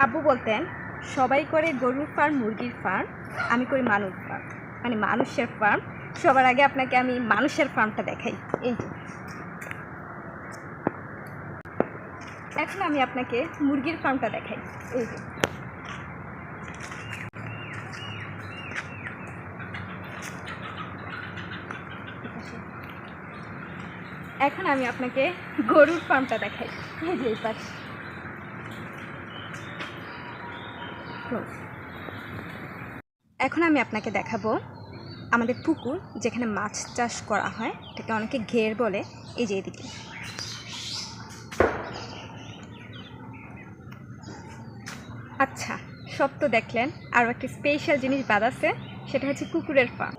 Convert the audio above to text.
আব্বু বলতেন সবাই করে গরুর ফার্ম, মুরগির ফার্ম, আমি করি মানুষ ফার্ম, মানে মানুষের ফার্ম। সবার আগে আপনাকে আমি মানুষের ফার্মটা দেখাই। এই যে এখন আমি আপনাকে মুরগির ফার্মটা দেখাই। এই যে এখন আমি আপনাকে গরুর ফার্মটা দেখাই। এই যে এই পাশে এখন আমি আপনাকে দেখাবো আমাদের পুকুর, যেখানে মাছ চাষ করা হয়, এটাকে অনেকে ঘের বলে। এই যে এদিকে আচ্ছা, সব তো দেখলেন, আরও একটি স্পেশাল জিনিস বাদ আছে, সেটা হচ্ছে কুকুরের ফার্ম।